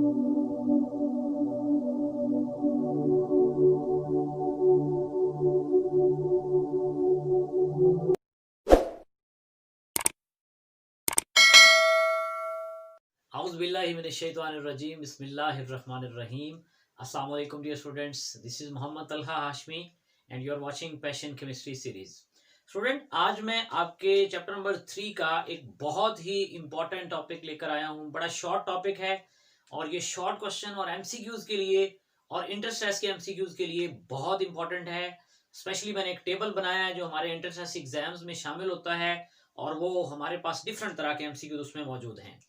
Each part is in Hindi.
Auzubillahiminash-shaytanir-rajim. Bismillahir-rahmanir-rahim. Assalamu alaikum dear students. This is Mohammad Talha Hashmi and you are watching Passion Chemistry series. Student, आज मैं आपके चैप्टर नंबर 3 का एक बहुत ही इंपॉर्टेंट टॉपिक लेकर आया हूँ. बड़ा शॉर्ट टॉपिक है और ये शॉर्ट क्वेश्चन और एमसीक्यूज के लिए और इंटरस्टेस के एमसीक्यूज के लिए बहुत इंपॉर्टेंट है. स्पेशली मैंने एक टेबल बनाया है जो हमारे इंटरस्टेस एग्जाम्स में शामिल होता है और वो हमारे पास डिफरेंट तरह के एमसीक्यूज उसमें मौजूद हैं.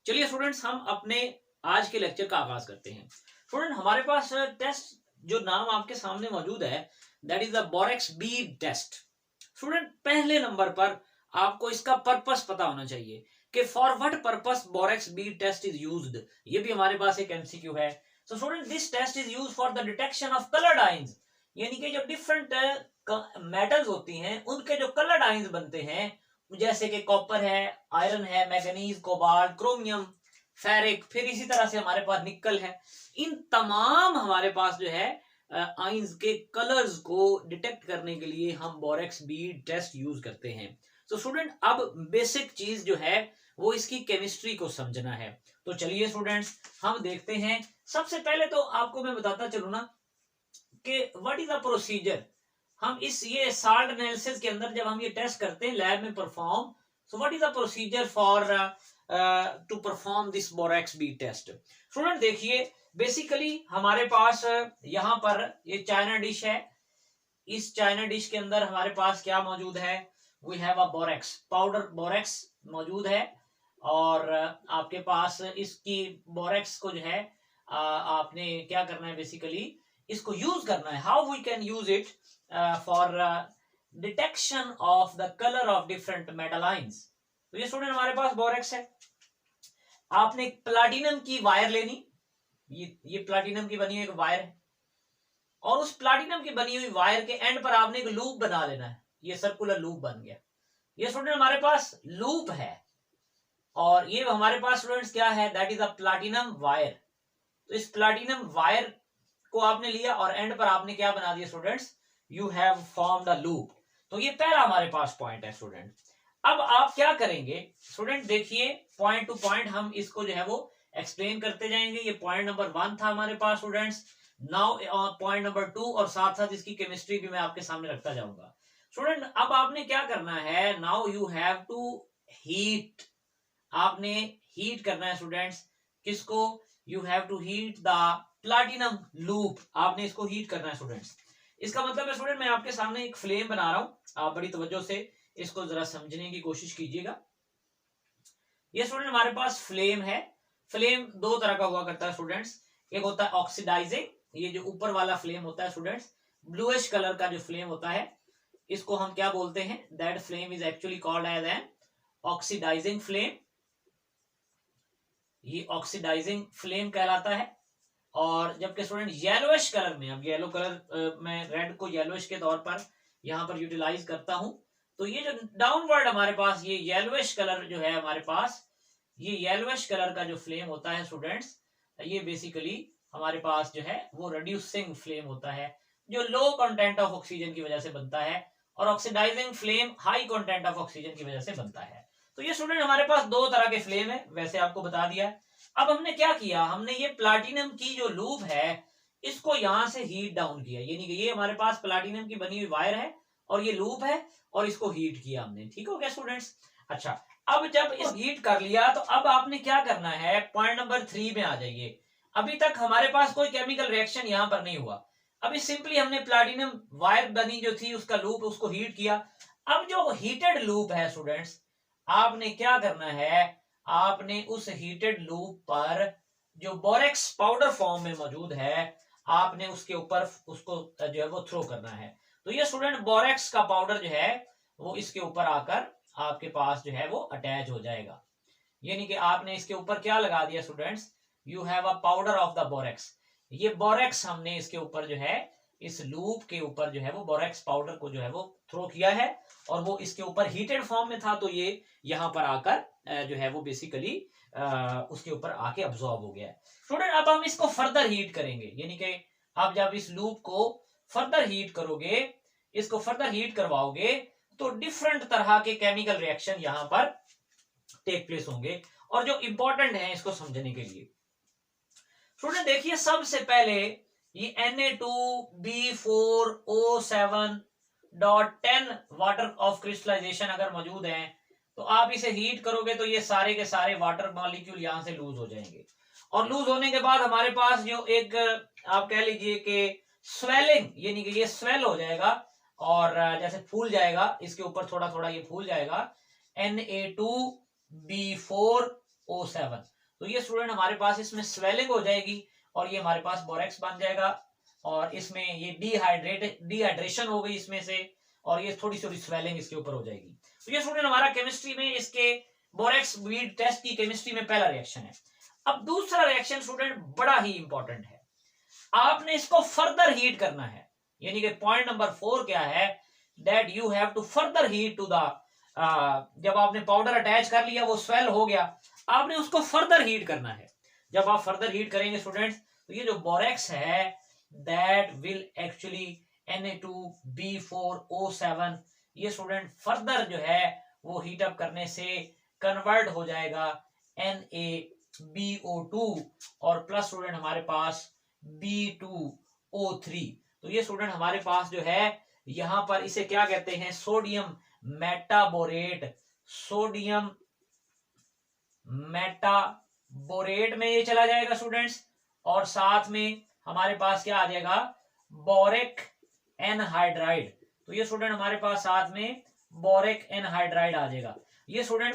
चलिए स्टूडेंट्स, हम अपने आज के लेक्चर का आगाज करते हैं. स्टूडेंट, हमारे पास टेस्ट जो नाम आपके सामने मौजूद है, that is the borax bead test. Student, पहले नंबर पर आपको इसका पर्पस पता होना चाहिए कि for what purpose borax bead test is used. ये भी हमारे पास एक एमसीक्यू है. So student, this test is used for the detection of coloured ions, यानी कि जो डिफरेंट मेटल्स होती हैं उनके जो कलर्ड आयंस बनते हैं, जैसे कि कॉपर है, आयरन है, मैग्नीज, कोबाल्ट, क्रोमियम, फेरिक, फिर इसी तरह से हमारे पास निकल है. इन तमाम हमारे पास जो है आयंस के कलर्स को डिटेक्ट करने के लिए हम बोरेक्स बी टेस्ट यूज करते हैं. तो स्टूडेंट, अब बेसिक चीज जो है वो इसकी केमिस्ट्री को समझना है. तो चलिए स्टूडेंट्स, हम देखते हैं. सबसे पहले तो आपको मैं बताता चलूं ना कि व्हाट इज द प्रोसीजर. हम इस ये साल्ट एनालिसिस के अंदर जब हम ये टेस्ट करते हैं लैब में perform, so what is the procedure for to perform this borax bead test. Student देखिए, बेसिकली हमारे पास यहाँ पर ये चाइना डिश है. इस चाइना डिश के अंदर हमारे पास क्या मौजूद है? We have a borax powder, borax मौजूद है. और आपके पास इसकी बोरेक्स को जो है आपने क्या करना है, बेसिकली इसको यूज करना है. How we can use it for detection of the colour of different metal ions. तो ये स्टूडेंट हमारे पास बोरेक्स है. आपने एक प्लाटिनम की वायर लेनी. ये प्लाटिनम की बनी हुई एक वायर है और उस प्लाटिनम की बनी हुई वायर के एंड पर आपने एक लूप बना लेना है. ये सर्कुलर लूप बन गया. ये स्टूडेंट हमारे पास लूप है और ये हमारे पास स्टूडेंट्स क्या है, that is a platinum wire. तो इस प्लाटिनम वायर को आपने लिया और एंड पर आपने क्या बना दिया students, you have formed a loop. तो ये पहला हमारे पास पॉइंट है स्टूडेंट. अब आप क्या करेंगे स्टूडेंट, देखिए पॉइंट टू पॉइंट हम इसको जो है वो एक्सप्लेन करते जाएंगे. ये पॉइंट नंबर 1 था हमारे पास स्टूडेंट्स. नाउ पॉइंट नंबर 2 और साथ साथ इसकी केमिस्ट्री भी मैं आपके सामने रखता जाऊंगा. स्टूडेंट, अब आपने क्या करना है, now you have to heat. आपने हीट करना है स्टूडेंट्स. किसको? You have to heat the platinum loop. आपने इसको हीट करना है स्टूडेंट्स. इसका मतलब है स्टूडेंट, मैं आपके सामने एक फ्लेम बना रहा हूं. आप बड़ी तवज्जो से इसको जरा समझने की कोशिश कीजिएगा. ये स्टूडेंट हमारे पास फ्लेम है. फ्लेम दो तरह का हुआ करता है स्टूडेंट्स. एक होता है ऑक्सीडाइजिंग, ये जो ऊपर वाला फ्लेम होता है स्टूडेंट्स, ब्लूइश कलर का जो फ्लेम होता है, इसको हम क्या बोलते हैं, that flame is actually called as an oxidising flame. ये ऑक्सीडाइजिंग फ्लेम कहलाता है. और जबकि स्टूडेंट येलोइश कलर में, अब येलो कलर मैं रेड को येलोइश के तौर पर यहां पर यूटिलाइज करता हूं. तो ये जो डाउनवर्ड हमारे पास ये येलोइश कलर जो है हमारे पास, ये येलोइश कलर का जो फ्लेम होता है स्टूडेंट्स, ये बेसिकली हमारे पास जो है वो रिड्यूसिंग फ्लेम होता है जो लो कंटेंट ऑफ ऑक्सीजन की वजह से बनता है. और oxidising flame high content of oxygen की वजह से बनता है. तो ये स्टूडेंट हमारे पास दो तरह के फ्लेम है, वैसे आपको बता दिया. अब हमने क्या किया, हमने ये प्लाटिनम की जो लूप है इसको यहां से हीट डाउन किया. यानी कि ये हमारे पास प्लाटिनम की बनी हुई वायर है और ये लूप है और इसको हीट किया हमने. ठीक हो गया स्टूडेंट्स. अच्छा, अब जब इस हीट कर लिया तो अब आपने क्या करना है, पॉइंट नंबर 3 में आ जाइए. अभी तक हमारे पास कोई केमिकल रिएक्शन यहां पर नहीं हुआ. अभी सिंपली हमने प्लाटिनम वायर बनी जो थी उसका लूप, उसको हीट किया. अब जो हीटेड लूप है स्टूडेंट्स, आपने क्या करना है, आपने उस हीटेड लूप पर जो बोरेक्स पाउडर फॉर्म में मौजूद है, आपने उसके ऊपर उसको जो है वो थ्रो करना है. तो ये स्टूडेंट बोरेक्स का पाउडर जो है वो इसके ऊपर आकर आपके पास जो है वो अटैच हो जाएगा. यानी कि आपने इसके ऊपर क्या लगा दिया students, you have a powder of the borax. ये बोरेक्स हमने इसके ऊपर जो है इस लूप के ऊपर जो है वो बोरेक्स पाउडर को जो है वो थ्रो किया है, और वो इसके ऊपर हीटेड फॉर्म में था, तो ये यहाँ पर आकर जो है वो बेसिकली उसके ऊपर आके अब्सॉर्ब हो गया है। स्टूडेंट अब हम इसको फर्दर हीट करेंगे, यानी कि आप जब इस लूप को फर्दर हीट करोगे, इसको फर्दर हीट करवाओगे, तो डिफरेंट तरह के केमिकल रिएक्शन यहाँ पर टेक प्लेस होंगे, और जो इंपॉर्टेंट है इसको समझने के लिए। स्टूडेंट देखिए, सबसे पहले ये Na2B4O7.10 वाटर ऑफ क्रिस्टलाइजेशन अगर मौजूद है, तो आप इसे हीट करोगे तो ये सारे के सारे वाटर मॉलिक्यूल यहां से लूज हो जाएंगे, और लूज होने के बाद हमारे पास जो एक आप कह लीजिए कि स्वेलिंग, यानी कि ये स्वेल हो जाएगा और जैसे फूल जाएगा, इसके ऊपर थोड़ा थोड़ा ये फूल जाएगा, Na2B4O7। तो ये स्टूडेंट हमारे पास इसमें स्वेलिंग हो जाएगी, और ये हमारे पास बोरेक्स बन जाएगा, और इसमें ये डिहाइड्रेशन हो गई इसमें से, और ये थोड़ी थोड़ी स्वेलिंग इसके ऊपर हो जाएगी। तो ये स्टूडेंट हमारा केमिस्ट्री में इसके बोरेक्स बीड टेस्ट की केमिस्ट्री में पहला रिएक्शन है। अब दूसरा रिएक्शन स्टूडेंट बड़ा ही इंपॉर्टेंट है, आपने इसको फर्दर हीट करना है, यानी कि पॉइंट नंबर 4 क्या है, that you have to further heat to the, जब आपने पाउडर अटैच कर लिया, वो स्वेल हो गया, आपने उसको फर्दर हीट करना है। जब आप फर्दर हीट करेंगे स्टूडेंट्स, तो ये जो बोरेक्स है दैट विल एक्चुअली Na2B4O7, ये स्टूडेंट फर्दर जो है वो हीट अप करने से कन्वर्ट हो जाएगा NaBO2, और प्लस स्टूडेंट हमारे पास B2O3। तो ये स्टूडेंट हमारे पास जो है यहां पर इसे क्या कहते हैं, सोडियम मेटाबोरेट, सोडियम मेटाबोरेट में ये चला जाएगा स्टूडेंट्स, और साथ में हमारे पास क्या आ जाएगा, बोरिक एनहाइड्राइड। तो ये स्टूडेंट हमारे पास साथ में बोरिक एनहाइड्राइड आ जाएगा। ये स्टूडेंट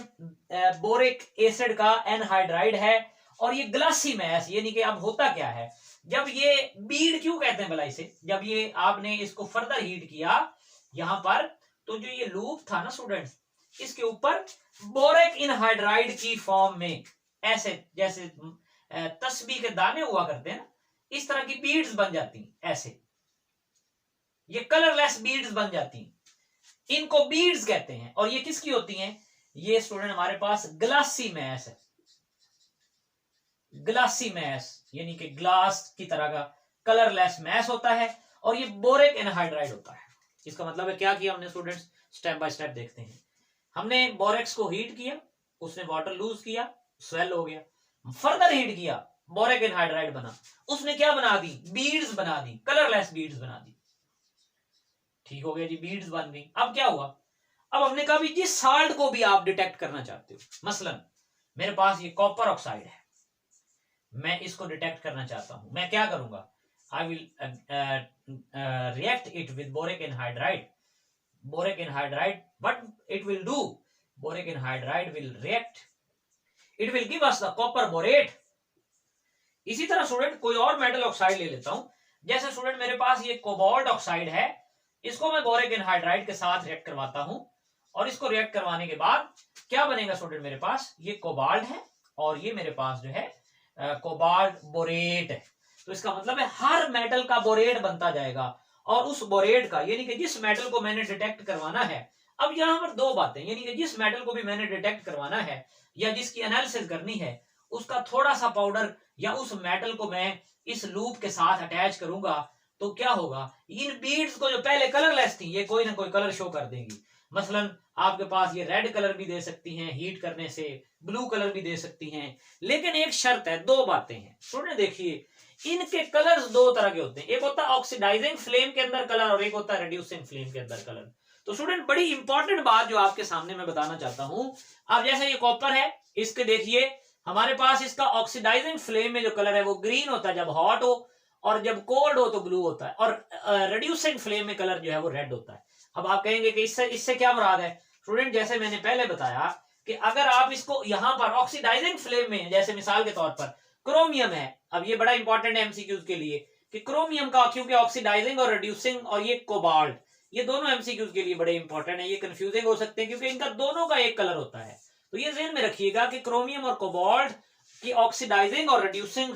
बोरिक एसिड का एनहाइड्राइड है, और ये ग्लासी मैस, यानी कि अब होता क्या है, जब ये बीड क्यों कहते हैं भला इसे, जब ये आपने इसको फर्दर हीट किया यहां पर, तो जो ये लूप था ना स्टूडेंट्स, इसके ऊपर बोरिक एनहाइड्राइड की फॉर्म में ऐसे जैसे तस्बीह के दाने हुआ करते हैं ना, इस तरह की बीड्स बन जाती हैं, ऐसे ये कलरलेस बीड्स बन जाती हैं, इनको बीड्स कहते हैं। और ये किसकी होती हैं, ये स्टूडेंट हमारे पास ग्लासी मैस है, ग्लासी मैस यानी कि ग्लास की तरह का कलरलेस मैस होता है, और ये बोरिक एनहाइड्राइड होता है। इसका मतलब है क्या किया हमने स्टूडेंट्स, स्टेप बाय स्टेप देखते हैं। हमने बोरेक्स को हीट किया, उसने वाटर लूज किया, स्वेल हो गया, फर्दर हीट किया, बोरिक एनहाइड्राइड बना, उसने क्या बना दी, बीड्स बना दी, कलरलेस बीड्स बना दी। ठीक हो गया जी, बीड्स बन गई। अब क्या हुआ, अब हमने कहा भी जिस साल्ट को भी आप डिटेक्ट करना चाहते हो, मसलन मेरे पास ये कॉपर ऑक्साइड है, मैं इसको डिटेक्ट करना चाहता हूं, मैं क्या करूंगा, I will react it with boric anhydride. Boric anhydride, what it will do, boric anhydride will react, it will give us the copper borate। इसी तरह स्टूडेंट कोई और मेटल ऑक्साइड ले लेता हूं, जैसे स्टूडेंट मेरे पास ये कोबाल्ट ऑक्साइड है, इसको मैं बोरिक एनहाइड्राइड के साथ रिएक्ट करवाता हूं, और इसको रिएक्ट करवाने के बाद क्या बनेगा स्टूडेंट, मेरे पास ये कोबाल्ट है, और ये मेरे पास जो है कोबाल्ट बोरेट है। तो इसका मतलब है हर मेटल का बोरेट बनता जाएगा, और उस बोरेट का, यानी कि जिस मेटल को मैंने डिटेक्ट करवाना है, अब यहां पर दो बातें, यानी कि जिस मेटल को भी मैंने डिटेक्ट करवाना है या जिसकी एनालिसिस करनी है, उसका थोड़ा सा पाउडर या उस मेटल को मैं इस लूप के साथ अटैच करूंगा, तो क्या होगा, इन बीड्स को जो पहले कलरलेस थी, ये कोई ना कोई कलर शो कर देंगी। मसलन आपके पास ये रेड कलर भी दे सकती हैं हीट करने से, ब्लू कलर भी दे सकती हैं, लेकिन एक शर्त है, दो बातें हैं स्टूडेंट। देखिए, इनके कलर्स दो तरह के होते हैं, एक होता है ऑक्सीडाइजिंग फ्लेम के अंदर कलर, और एक होता है रिड्यूसिंग फ्लेम के अंदर कलर। तो स्टूडेंट बड़ी इंपॉर्टेंट बात जो आपके सामने मैं बताना चाहता हूं, अब जैसे ये कॉपर है, इसके देखिए हमारे पास इसका ऑक्सीडाइजिंग फ्लेम में जो कलर है वो ग्रीन होता है जब हॉट हो, और जब कोल्ड हो तो ब्लू होता है, और रिड्यूसिंग फ्लेम में कलर जो है वो रेड होता है। अब आप कहेंगे कि इससे क्या मुराद है स्टूडेंट, जैसे मैंने पहले बताया कि अगर आप इसको यहां पर ऑक्सीडाइजिंग फ्लेम में, जैसे मिसाल के तौर पर क्रोमियम है, अब ये बड़ा इंपॉर्टेंट है एमसीक्यूज के लिए कि क्रोमियम का, क्योंकि ऑक्सीडाइजिंग और रिड्यूसिंग, और ये कोबाल्ट, ये दोनों एमसीक्यूज के लिए बड़े इंपॉर्टेंट है, ये कंफ्यूजिंग हो सकते हैं क्योंकि इनका दोनों का एक कलर होता है। तो ये ध्यान में रखिएगा कि क्रोमियम और कोबाल्ट की ऑक्सीडाइजिंग और रिड्यूसिंग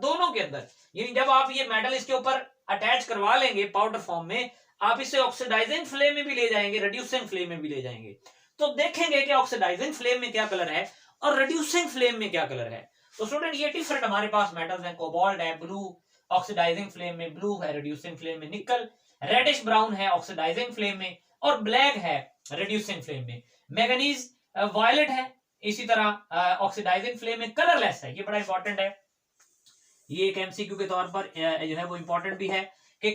दोनों के अंदर, यानी जब आप ये मेटल इसके ऊपर अटैच करवा लेंगे पाउडर फॉर्म में, आप इसे ऑक्सीडाइजिंग फ्लेम में भी ले जाएंगे, रिड्यूसिंग फ्लेम में भी ले जाएंगे, तो देखेंगे कि ऑक्सीडाइजिंग फ्लेम में क्या कलर है और रिड्यूसिंग फ्लेम में क्या कलर है। तो स्टूडेंट ये डिफरेंट हमारे पास मेटल्स हैं, कोबाल्ट है ब्लू ऑक्सीडाइजिंग फ्लेम में, ब्लू है रिड्यूसिंग फ्लेम में, निकल रेडिश ब्राउन है ऑक्सीडाइजिंग फ्लेम में और ब्लैक है रिड्यूसिंग फ्लेम में, मैंगनीज वायलेट है इसी तरह ऑक्सीडाइजिंग फ्लेम में, कलरलेस है। ये बड़ा इंपॉर्टेंट है, ये एक एमसीक्यू के तौर पर जो है वो इंपॉर्टेंट भी है कि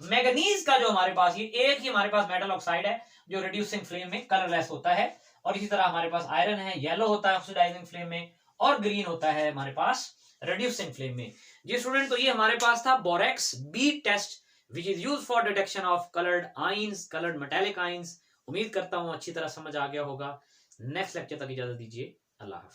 मैंगनीज का जो हमारे पास ये एक ही हमारे पास मेटल ऑक्साइड है जो रिड्यूसिंग फ्लेम में कलरलेस होता है, और इसी तरह हमारे पास आयरन है येलो होता है ऑक्सीडाइजिंग फ्लेम में और ग्रीन होता है हमारे पास रिड्यूसिंग फ्लेम में। जी स्टूडेंट, तो ये हमारे पास था borax bead test which is used for detection of coloured ions, coloured metallic ions. उम्मीद करता हूं अच्छी तरह समझ आ गया होगा। नेक्स्ट लेक्चर तक इजाजत दीजिए, अल्लाह हाफिज।